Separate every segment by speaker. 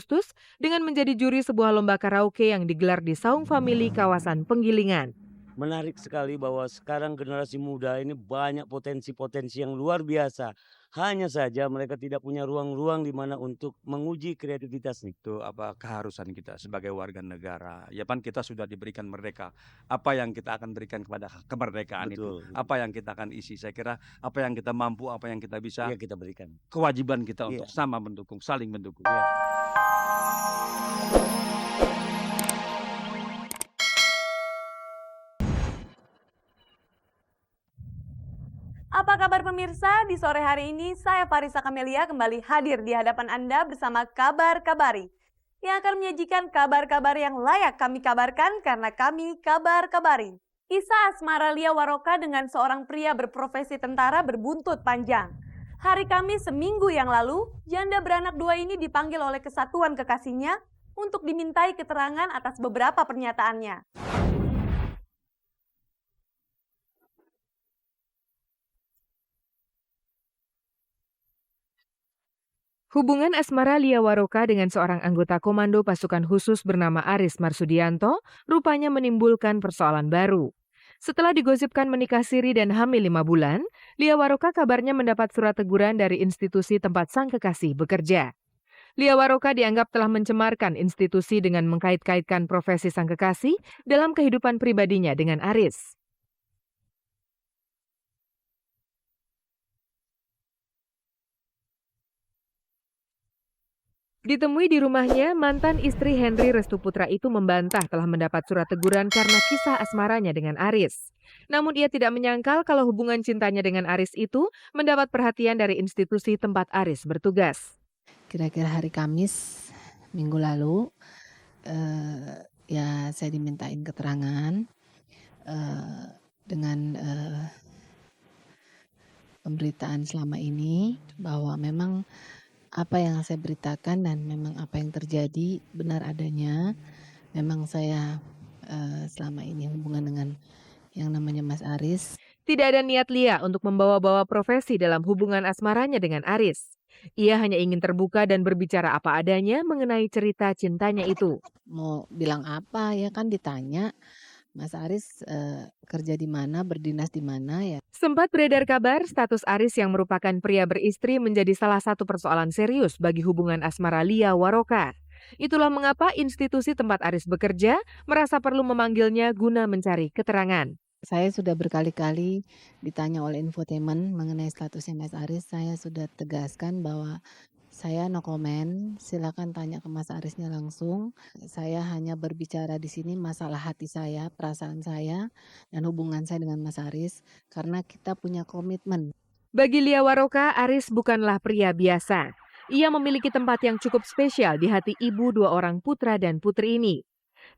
Speaker 1: Agustus dengan menjadi juri sebuah lomba karaoke yang digelar di Saung Family kawasan Penggilingan.
Speaker 2: Menarik sekali bahwa sekarang generasi muda ini banyak potensi-potensi yang luar biasa. Hanya saja mereka tidak punya ruang-ruang di mana untuk menguji kreativitasnya.
Speaker 3: Itu apa keharusan kita sebagai warga negara. Ya kan kita sudah diberikan merdeka. Apa yang kita akan berikan kepada kemerdekaan itu?
Speaker 2: Betul,
Speaker 3: Apa yang kita akan isi? Saya kira apa yang kita mampu, apa yang kita bisa,
Speaker 2: iya kita berikan.
Speaker 3: kewajiban kita
Speaker 2: Iya,
Speaker 3: untuk sama mendukung, saling mendukung.
Speaker 2: iya.
Speaker 4: Apa kabar pemirsa? Di sore hari ini saya Farisa Kamelia kembali hadir di hadapan Anda bersama Kabar Kabari yang akan menyajikan kabar-kabar yang layak kami kabarkan karena kami Kabar Kabari. Kisah asmara Lia Waroka dengan seorang pria berprofesi tentara berbuntut panjang. Hari Kamis seminggu yang lalu, janda beranak dua ini dipanggil oleh kesatuan kekasihnya untuk dimintai keterangan atas beberapa pernyataannya.
Speaker 1: Hubungan asmara Lia Waroka dengan seorang anggota komando pasukan khusus bernama Aris Marsudianto rupanya menimbulkan persoalan baru. Setelah digosipkan menikah siri dan hamil 5 bulan, Lia Waroka kabarnya mendapat surat teguran dari institusi tempat sang kekasih bekerja. Lia Waroka dianggap telah mencemarkan institusi dengan mengkait-kaitkan profesi sang kekasih dalam kehidupan pribadinya dengan Aris. Ditemui di rumahnya, mantan istri Henry Restuputra itu membantah telah mendapat surat teguran karena kisah asmaranya dengan Aris. Namun ia tidak menyangkal kalau hubungan cintanya dengan Aris itu mendapat perhatian dari institusi tempat Aris bertugas.
Speaker 5: Kira-kira hari Kamis minggu lalu, ya saya dimintain keterangan dengan pemberitaan selama ini bahwa memang apa yang saya beritakan dan memang apa yang terjadi benar adanya. Memang saya selama ini hubungan dengan yang namanya Mas Aris.
Speaker 1: Tidak ada niat Lia untuk membawa-bawa profesi dalam hubungan asmaranya dengan Aris. Ia hanya ingin terbuka dan berbicara apa adanya mengenai cerita cintanya itu.
Speaker 5: Mau bilang apa ya kan ditanya, Mas Aris kerja di mana, berdinas di mana ya.
Speaker 1: Sempat beredar kabar status Aris yang merupakan pria beristri menjadi salah satu persoalan serius bagi hubungan asmara Lia Waroka. Itulah mengapa institusi tempat Aris bekerja merasa perlu memanggilnya guna mencari keterangan.
Speaker 5: Saya sudah berkali-kali ditanya oleh infotainment mengenai statusnya Mas Aris. Saya sudah tegaskan bahwa saya no comment, silakan tanya ke Mas Arisnya langsung. Saya hanya berbicara di sini masalah hati saya, perasaan saya, dan hubungan saya dengan Mas Aris karena kita punya komitmen.
Speaker 1: Bagi Lia Waroka, Aris bukanlah pria biasa. Ia memiliki tempat yang cukup spesial di hati ibu dua orang putra dan putri ini.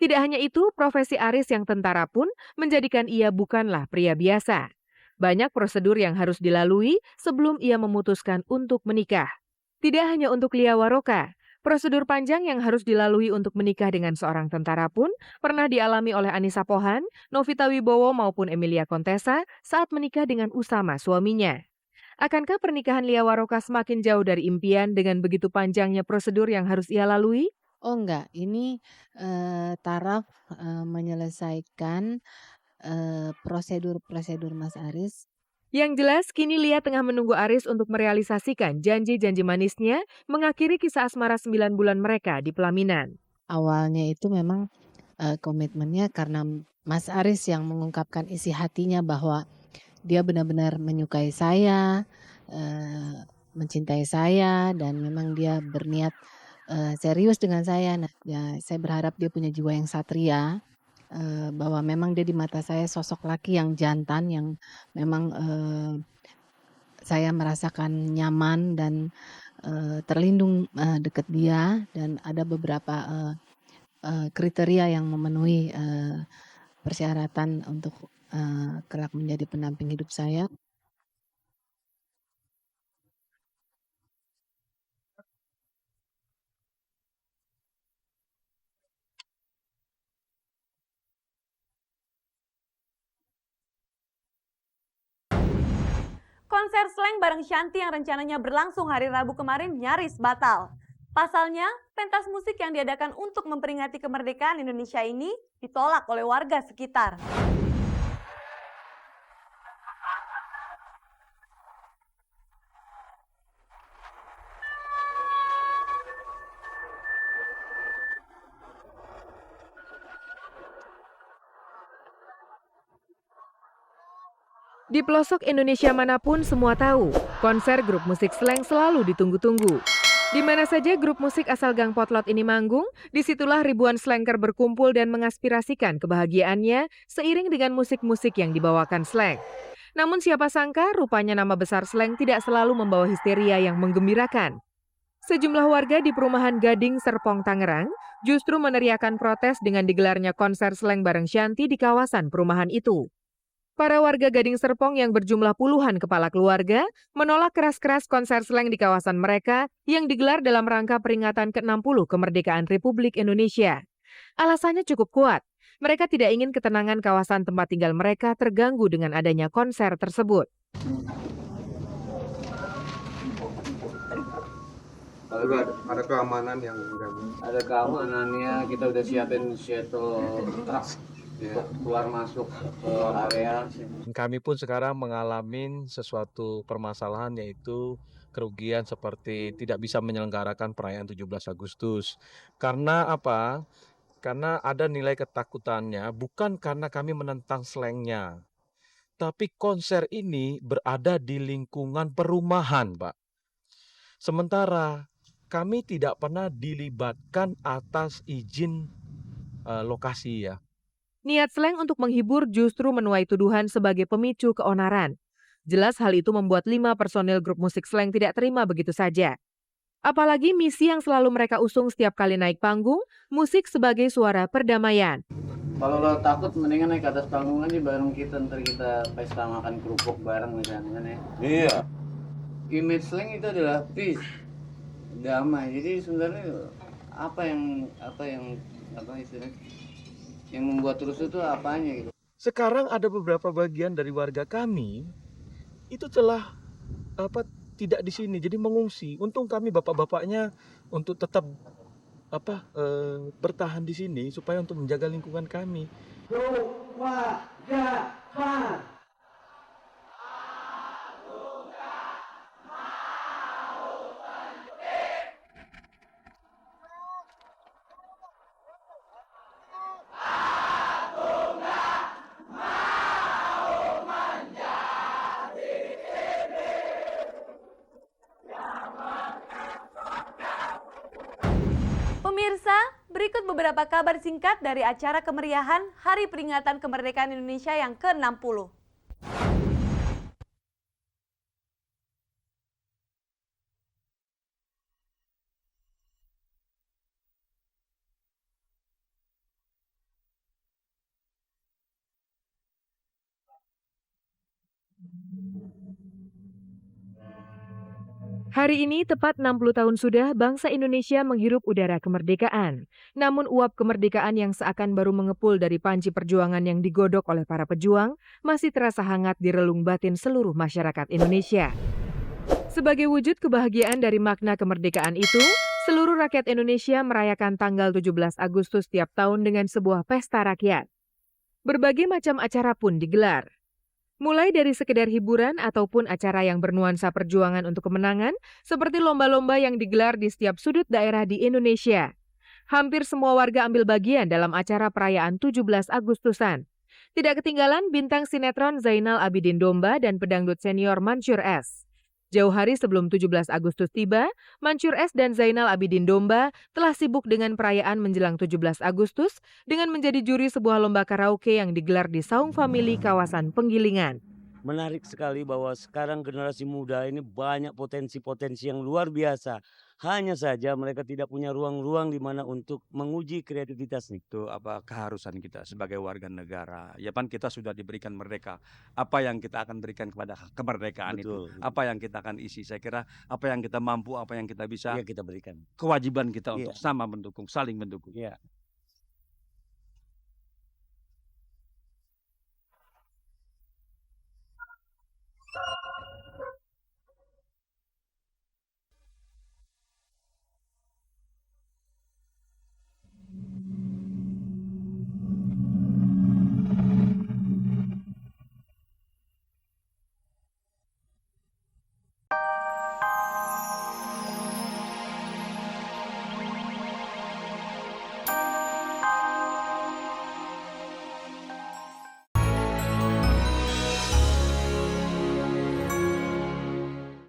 Speaker 1: Tidak hanya itu, profesi Aris yang tentara pun menjadikan ia bukanlah pria biasa. Banyak prosedur yang harus dilalui sebelum ia memutuskan untuk menikah. Tidak hanya untuk Lia Waroka, prosedur panjang yang harus dilalui untuk menikah dengan seorang tentara pun pernah dialami oleh Anissa Pohan, Novita Wibowo maupun Emilia Contessa saat menikah dengan Usama suaminya. Akankah pernikahan Lia Waroka semakin jauh dari impian dengan begitu panjangnya prosedur yang harus ia lalui?
Speaker 5: Oh enggak, ini taraf menyelesaikan prosedur-prosedur Mas Aris.
Speaker 1: Yang jelas, kini Lia tengah menunggu Aris untuk merealisasikan janji-janji manisnya mengakhiri kisah asmara 9 bulan mereka di pelaminan.
Speaker 5: Awalnya itu memang komitmennya karena Mas Aris yang mengungkapkan isi hatinya bahwa dia benar-benar menyukai saya, mencintai saya, dan memang dia berniat serius dengan saya. Nah, ya, saya berharap dia punya jiwa yang satria, bahwa memang dia di mata saya sosok laki yang jantan yang memang saya merasakan nyaman dan terlindung dekat dia, dan ada beberapa kriteria yang memenuhi persyaratan untuk kelak menjadi pendamping hidup saya.
Speaker 4: Konser Slank bareng Shanti yang rencananya berlangsung hari Rabu kemarin nyaris batal. Pasalnya, pentas musik yang diadakan untuk memperingati kemerdekaan Indonesia ini ditolak oleh warga sekitar.
Speaker 1: Di pelosok Indonesia manapun semua tahu, konser grup musik slang selalu ditunggu-tunggu. Di mana saja grup musik asal Gang Potlot ini manggung, disitulah ribuan slanker berkumpul dan mengaspirasikan kebahagiaannya seiring dengan musik-musik yang dibawakan slang. Namun siapa sangka rupanya nama besar slang tidak selalu membawa histeria yang menggembirakan. Sejumlah warga di perumahan Gading, Serpong, Tangerang justru meneriakan protes dengan digelarnya konser slang bareng Shanty di kawasan perumahan itu. Para warga Gading Serpong yang berjumlah puluhan kepala keluarga menolak keras-keras konser slang di kawasan mereka yang digelar dalam rangka peringatan ke-60 kemerdekaan Republik Indonesia. Alasannya cukup kuat. Mereka tidak ingin ketenangan kawasan tempat tinggal mereka terganggu dengan adanya konser tersebut.
Speaker 6: Ada keamanan yang mengganggu.
Speaker 7: Ada keamanannya, kita udah siapin shuttle truck ya, keluar masuk ke area.
Speaker 8: Kami pun sekarang mengalami sesuatu permasalahan, yaitu kerugian seperti tidak bisa menyelenggarakan perayaan 17 Agustus. Karena apa? Karena ada nilai ketakutannya, bukan karena kami menentang slangnya, tapi konser ini berada di lingkungan perumahan, Pak. Sementara kami tidak pernah dilibatkan atas izin lokasi ya.
Speaker 1: Niat slang untuk menghibur justru menuai tuduhan sebagai pemicu keonaran. Jelas hal itu membuat 5 personil grup musik slang tidak terima begitu saja. Apalagi misi yang selalu mereka usung setiap kali naik panggung, musik sebagai suara perdamaian.
Speaker 7: Kalau lo takut mendingan naik ke atas panggung aja bareng kita, ntar kita pesta makan kerupuk bareng misalnya ya.
Speaker 2: Iya.
Speaker 7: Image slang itu adalah peace, damai. Jadi sebenarnya apa istilahnya yang membuat terus itu apanya gitu.
Speaker 8: Sekarang ada beberapa bagian dari warga kami itu telah tidak di sini, jadi mengungsi. Untung kami bapak-bapaknya untuk tetap bertahan di sini supaya untuk menjaga lingkungan kami.
Speaker 4: Pemirsa, berikut beberapa kabar singkat dari acara kemeriahan Hari Peringatan Kemerdekaan Indonesia yang ke-60.
Speaker 1: Hari ini tepat 60 tahun sudah bangsa Indonesia menghirup udara kemerdekaan. Namun uap kemerdekaan yang seakan baru mengepul dari panci perjuangan yang digodok oleh para pejuang masih terasa hangat di relung batin seluruh masyarakat Indonesia. Sebagai wujud kebahagiaan dari makna kemerdekaan itu, seluruh rakyat Indonesia merayakan tanggal 17 Agustus tiap tahun dengan sebuah pesta rakyat. Berbagai macam acara pun digelar. Mulai dari sekedar hiburan ataupun acara yang bernuansa perjuangan untuk kemenangan, seperti lomba-lomba yang digelar di setiap sudut daerah di Indonesia. Hampir semua warga ambil bagian dalam acara perayaan 17 Agustusan. Tidak ketinggalan bintang sinetron Zainal Abidin Domba dan pedangdut senior Mansyur S. Jauh hari sebelum 17 Agustus tiba, Mansyur S dan Zainal Abidin Domba telah sibuk dengan perayaan menjelang 17 Agustus dengan menjadi juri sebuah lomba karaoke yang digelar di Saung Family kawasan Penggilingan.
Speaker 2: Menarik sekali bahwa sekarang generasi muda ini banyak potensi-potensi yang luar biasa. Hanya saja mereka tidak punya ruang-ruang di mana untuk menguji kreativitas nih.
Speaker 3: Itu keharusan kita sebagai warga negara. Ya kan kita sudah diberikan merdeka. Apa yang kita akan berikan kepada kemerdekaan itu?
Speaker 2: Betul.
Speaker 3: Apa yang kita akan isi? Saya kira apa yang kita mampu, apa yang kita bisa,
Speaker 2: Iya kita berikan.
Speaker 3: kewajiban kita
Speaker 2: Iya.
Speaker 3: untuk sama mendukung, saling mendukung.
Speaker 2: Iya.